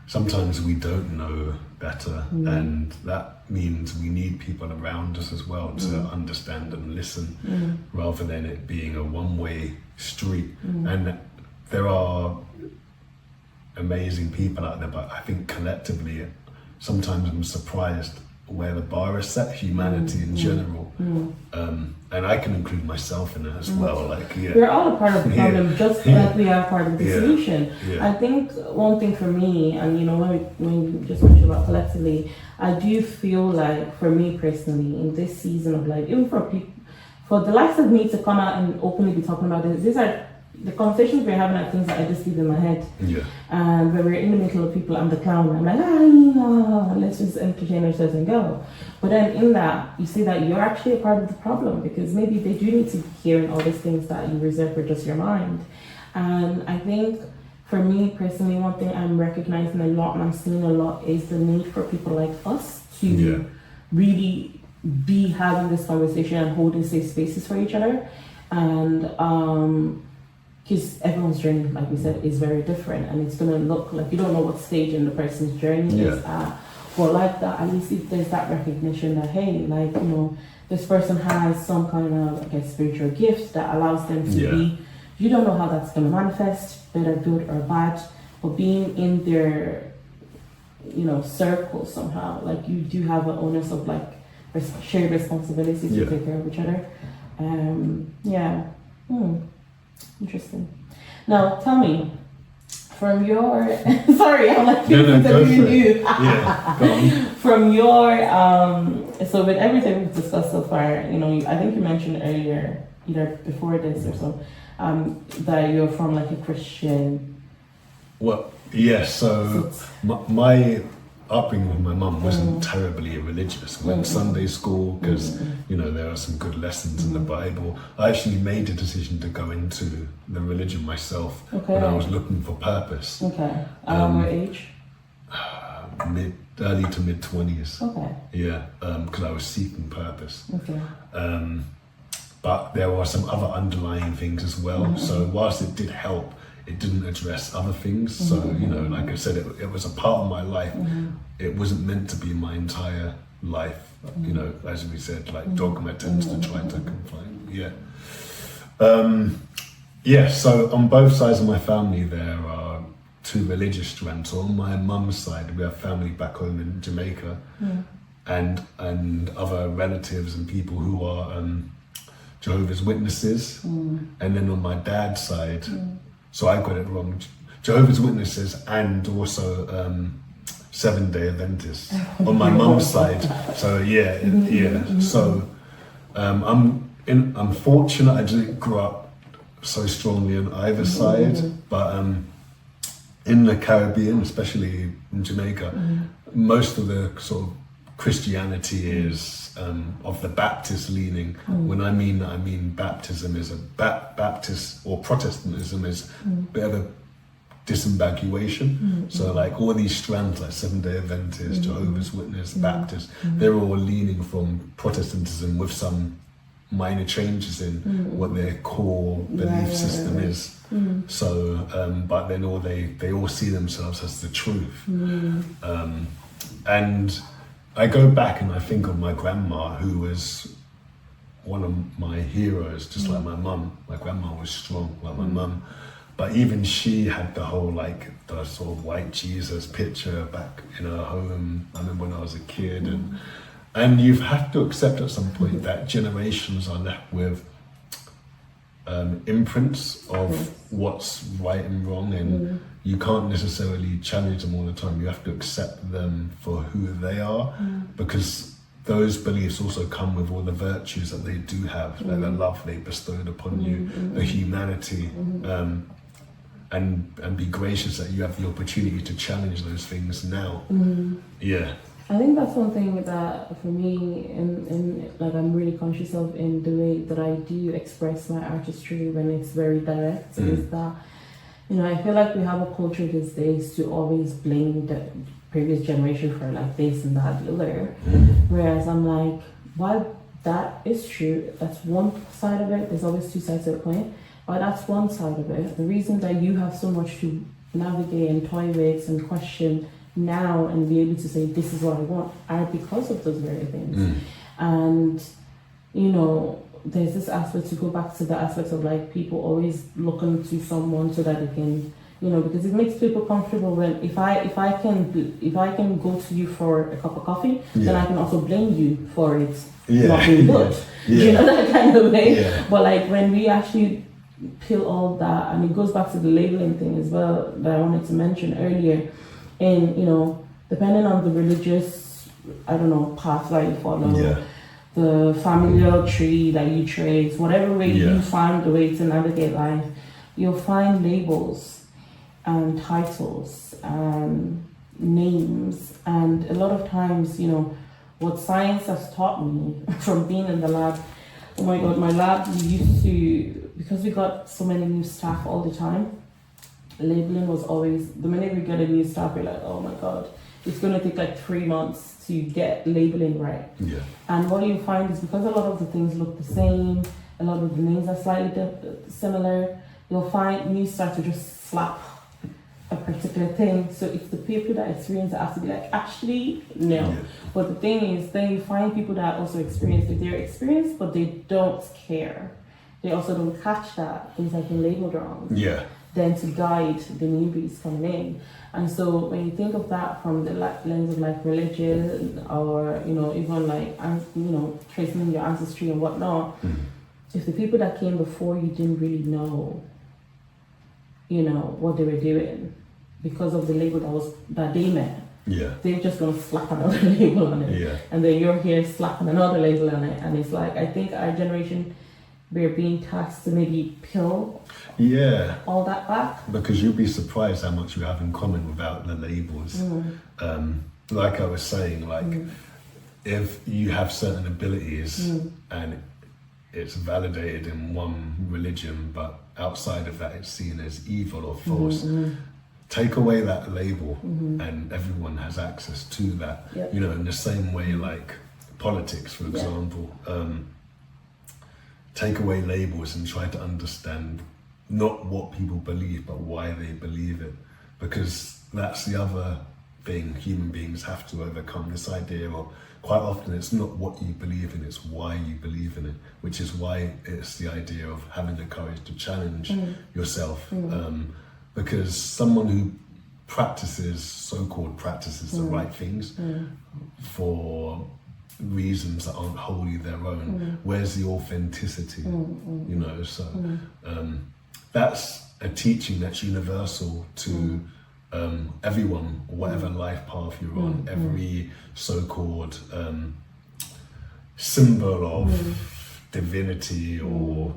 Sometimes we don't know better, and that means we need people around us as well to understand and listen, rather than it being a one-way street. And there are amazing people out there, but I think collectively, sometimes I'm surprised where the bar is set, humanity in general. And I can include myself in that as well. Like, we're all a part of the problem, just like we are part of the solution. I think one thing for me, and you know, when you just mentioned about collectively, I do feel like for me personally, in this season of life, even for people, for the likes of me to come out and openly be talking about this, these are the conversations we're having are things that I just leave in my head. And when we're in the middle of people, I'm the clown. I'm like, let's just entertain ourselves and go. But then in that, you see that you're actually a part of the problem, because maybe they do need to be hearing all these things that you reserve for just your mind. And I think for me personally, one thing I'm recognizing a lot and I'm seeing a lot is the need for people like us to really be having this conversation and holding safe spaces for each other. And because everyone's journey, like we said, is very different, and it's gonna look like you don't know what stage in the person's journey is at. But like that, at least if there's that recognition that, hey, like, you know, this person has some kind of, I guess, spiritual gift that allows them to be, you don't know how that's going to manifest, whether good or bad, but being in their, circle somehow, like you do have an onus of like shared responsibilities to take care of each other. Interesting. Now tell me, from your sorry, I'm like go for you. it. Yeah, go on. From your so with everything we've discussed so far, I think you mentioned earlier, either before this or so, that you're from like a Christian. Well, yes. So my upbringing with my mum wasn't terribly religious. Went Sunday school because there are some good lessons in the Bible. I actually made a decision to go into the religion myself when I was looking for purpose. Okay. What age? Early to mid 20s. Okay. Yeah, because I was seeking purpose. Okay. But there were some other underlying things as well. So whilst it did help, it didn't address other things. So, like I said, it was a part of my life. It wasn't meant to be my entire life. As we said, like dogma tends to try to confine. So on both sides of my family, there are two religious strands. So on my mum's side, we have family back home in Jamaica and other relatives and people who are Jehovah's Witnesses. And then on my dad's side, so I got it wrong, Jehovah's Witnesses and also Seventh-day Adventists on my mum's side. So So I'm fortunate I didn't grow up so strongly on either side, but in the Caribbean, especially in Jamaica, most of the sort of Christianity is of the Baptist leaning. When I mean baptism is a Baptist, or Protestantism is a bit of a disambiguation. So like all these strands, like Seventh-day Adventist, Jehovah's Witness, Baptist, they're all leaning from Protestantism with some minor changes in what their core belief system is. So, but then they all see themselves as the truth. And I go back and I think of my grandma, who was one of my heroes, just like my mum. My grandma was strong, like my mum. But even she had the whole, like, the sort of white Jesus picture back in her home. I remember when I was a kid. And you have to accept at some point that generations are left with imprints of what's right and wrong, and you can't necessarily challenge them all the time. You have to accept them for who they are, because those beliefs also come with all the virtues that they do have, like the love they bestowed upon you, the humanity, and be gracious that you have the opportunity to challenge those things now. I think that's one thing that for me, in like I'm really conscious of in the way that I do express my artistry when it's very direct, is that I feel like we have a culture these days to always blame the previous generation for like this and that, the other. Whereas I'm like, while that is true, that's one side of it. There's always two sides to the coin. While that's one side of it, the reason that you have so much to navigate and toy with and question now and be able to say this is what I want are because of those very things. And there's this aspect, to go back to the aspect of like people always looking to someone so that they can because it makes people comfortable when if I can go to you for a cup of coffee, then I can also blame you for it not being good. That kind of way. But like when we actually peel all that, and it goes back to the labeling thing as well that I wanted to mention earlier. And depending on the religious, path that you follow, the familial tree that you trace, whatever way you find the way to navigate life, you'll find labels and titles and names. And a lot of times, what science has taught me from being in the lab, oh my God, my lab, we used to, because we got so many new staff all the time, labeling was always, the minute we get a new staff, we're like, oh my God, it's going to take like 3 months to get labeling right. And what you find is, because a lot of the things look the same, a lot of the names are slightly similar, you'll find new staff to just slap a particular thing. So it's the people that experience that have to be like, actually, no. But the thing is, then you find people that also experience it. They're experienced, but they don't care. they also don't catch that things have been labeled wrong. Yeah. Then to guide the newbies coming in. And so when you think of that from the lens of like religion or, even like, tracing your ancestry and whatnot, if the people that came before you didn't really know, what they were doing because of the label that they met, they're just going to slap another label on it. Yeah. And then you're here slapping another label on it. And it's like, I think our generation, we're being tasked to maybe peel all that back. Because you'll be surprised how much you have in common without the labels. Like I was saying, if you have certain abilities and it's validated in one religion, but outside of that it's seen as evil or false, take away that label and everyone has access to that. In the same way like politics, for example. Take away labels and try to understand not what people believe, but why they believe it. Because that's the other thing human beings have to overcome, this idea of quite often it's not what you believe in, it's why you believe in it, which is why it's the idea of having the courage to challenge yourself. Because someone who so-called practices the right things for reasons that aren't wholly their own, where's the authenticity? So that's a teaching that's universal to everyone, whatever life path you're on. Every so-called symbol of divinity or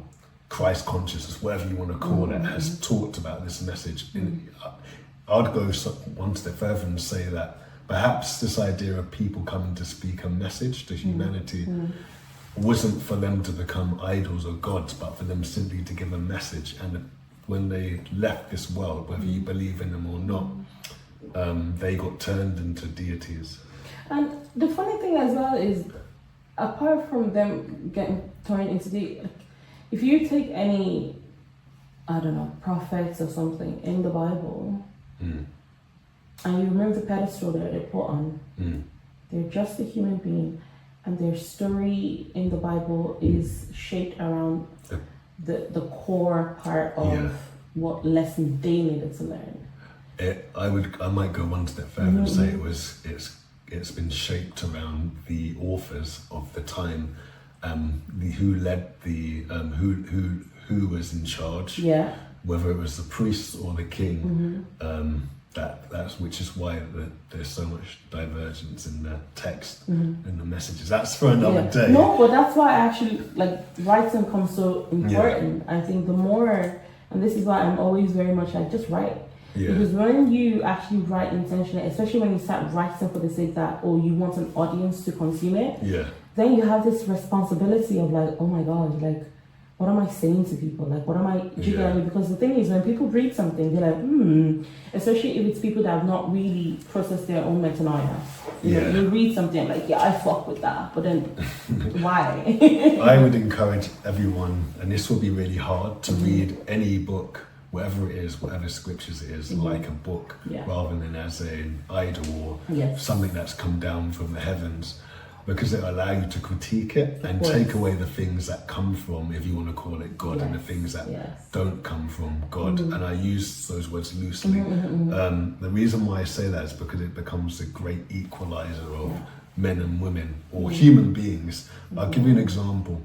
Christ consciousness, whatever you want to call it, has talked about this message. I'd go one step further and say that perhaps this idea of people coming to speak a message to humanity wasn't for them to become idols or gods, but for them simply to give a message. And when they left this world, whether you believe in them or not, they got turned into deities. And the funny thing as well is, apart from them getting turned into if you take any, prophets or something in the Bible, and you remember the pedestal that they're put on, they're just a human being, and their story in the Bible is shaped around the core part of what lesson they needed to learn. I might go one step further and say it's been shaped around the authors of the time, who led the who was in charge, whether it was the priest or the king. That's which is why there's so much divergence in the text and the messages. That's for another day. No, but that's why actually writing comes so important. I think the more, and this is why I'm always very much like, just write. Because when you actually write intentionally, especially when you start writing for the sake that you want an audience to consume it, then you have this responsibility of like, oh my God, like, what am I saying to people? Like, what am I doing? Because the thing is, when people read something, they're like, especially if it's people that have not really processed their own metanoia. You read something like, I fuck with that, but then why? I would encourage everyone, and this will be really hard, to read any book, whatever it is, whatever scriptures it is, like a book, rather than as an idol or something that's come down from the heavens. Because it'll allow you to critique it and take away the things that come from, if you want to call it God, and the things that don't come from God. And I use those words loosely. The reason why I say that is because it becomes a great equalizer of men and women, or human beings. I'll give you an example.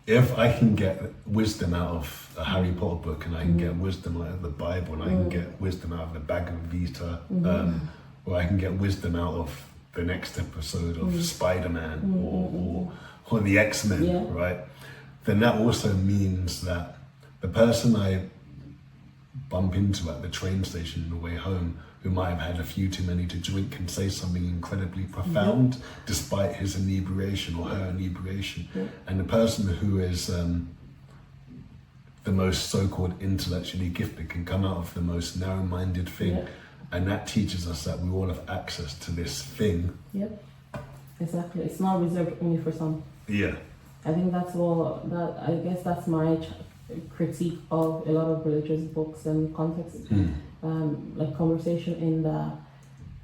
If I can get wisdom out of a Harry Potter book, and I can get wisdom out of the Bible, and I can get wisdom out of the Bhagavad Gita, or I can get wisdom out of the next episode of Spider-Man or the X-Men, right? Then that also means that the person I bump into at the train station on the way home, who might have had a few too many to drink, can say something incredibly profound despite his inebriation or her inebriation. And the person who is the most so-called intellectually gifted can come out of the most narrow-minded thing. And that teaches us that we all have access to this thing. Exactly. It's not reserved only for some. I think that's I guess that's my critique of a lot of religious books and context, like conversation, in that,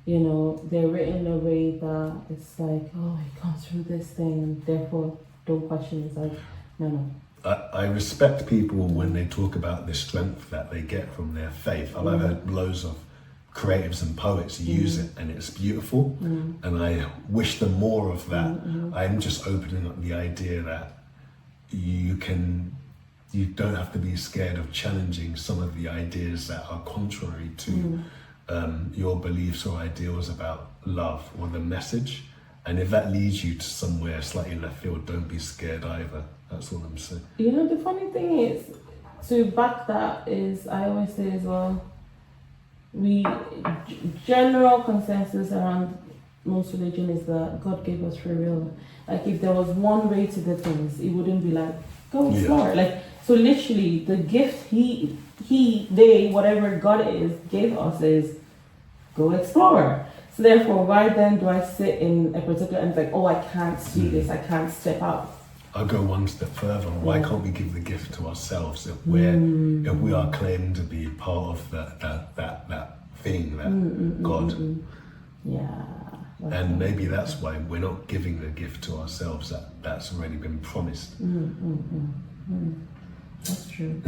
they're written in a way that it's like, it comes from this thing, and therefore don't question it. It's like, no. I respect people when they talk about the strength that they get from their faith. I've heard loads of creatives and poets use it, and it's beautiful, and I wish them more of that. I'm just opening up the idea that you don't have to be scared of challenging some of the ideas that are contrary to your beliefs or ideals about love or the message. And if that leads you to somewhere slightly left field, don't be scared either. That's all I'm saying. You know, the funny thing is, to back that is, I always say as well, general consensus around most religion is that God gave us free will. Like, if there was one way to do things, it wouldn't be like, go explore. Like, so literally, the gift they, whatever God is, gave us is, go explore. So therefore, why then do I sit in a particular and like, oh, I can't do this, I can't step out? I'll go one step further. Why can't we give the gift to ourselves if we are claiming to be part of that thing, that God? Yeah. And maybe that's why we're not giving the gift to ourselves that's already been promised. That's true.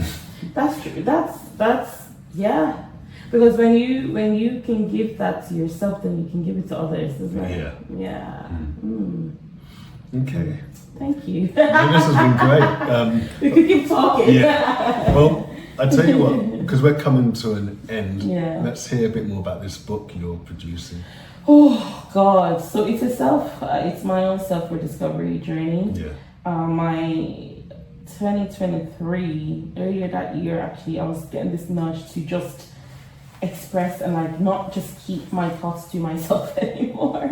That's true. That's yeah. Because when you can give that to yourself, then you can give it to others, isn't it? Yeah. Okay. Thank you. This has been great. We could keep talking. Yeah. Well, I tell you what, because we're coming to an end. Yeah. Let's hear a bit more about this book you're producing. Oh God! So it's my own self-rediscovery journey. Yeah. My 2023, earlier that year, actually, I was getting this nudge to just express and like not just keep my thoughts to myself anymore.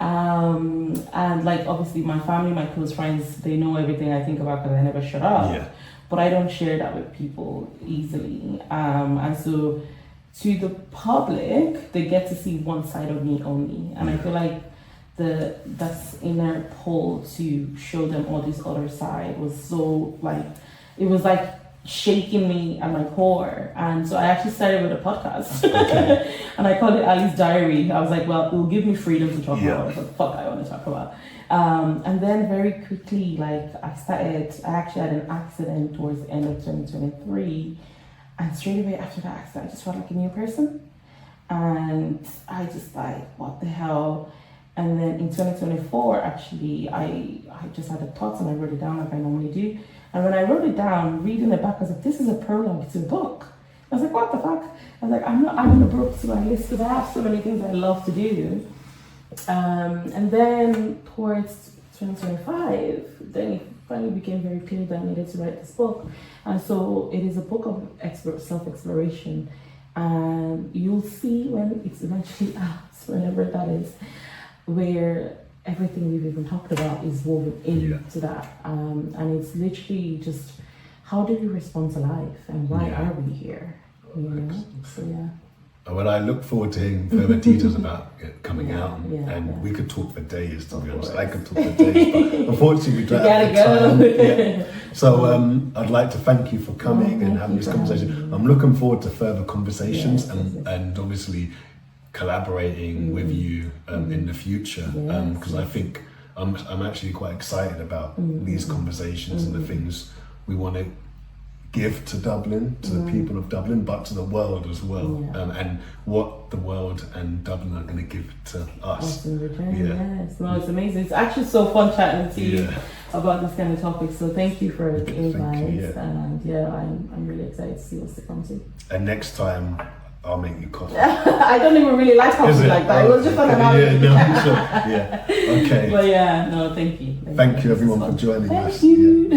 And like, obviously my family, my close friends, they know everything I think about because I never shut up. Yeah. But I don't share that with people easily. And so to the public, they get to see one side of me only. And I feel like that's inner pull to show them all this other side was so like, it was like shaking me at my core. And so I actually started with a podcast. Okay. And I called it Ali's Diary. I was like, well, it will give me freedom to talk about what the fuck I want to talk about. And then very quickly, like I actually had an accident towards the end of 2023. And straight away after that accident, I just felt like a new person. And I just like, what the hell? And then in 2024, actually, I just had the thoughts and I wrote it down like I normally do. And when I wrote it down, reading it back, I was like, this is a prologue to a book. I was like, what the fuck? I was like, I'm not adding a book to my list because I have so many things I love to do. And then towards 2025, then it finally became very clear that I needed to write this book. And so it is a book of self-exploration. And you'll see when it's eventually out, whenever that is, where everything we've even talked about is woven into that. And it's literally just, how do we respond to life and why are we here? You know? So yeah. Well, I look forward to hearing further details about it coming out, and we could talk for days. To be honest, I could talk for days, but unfortunately we don't have the time. So I'd like to thank you for coming and having this conversation. I'm looking forward to further conversations and obviously collaborating with you in the future, because I think I'm actually quite excited about these conversations and the things we want to give to Dublin, to the people of Dublin, but to the world as well, and what the world and Dublin are going to give to us. In return, yes. No, it's amazing. It's actually so fun chatting to you about this kind of topic. So thank you for the invite, and I'm really excited to see what's to come too. And next time, I'll make you coffee. I don't even really like coffee like that. It was just an analogy. Okay. But no, thank you. Thank you everyone for joining us. Thank you.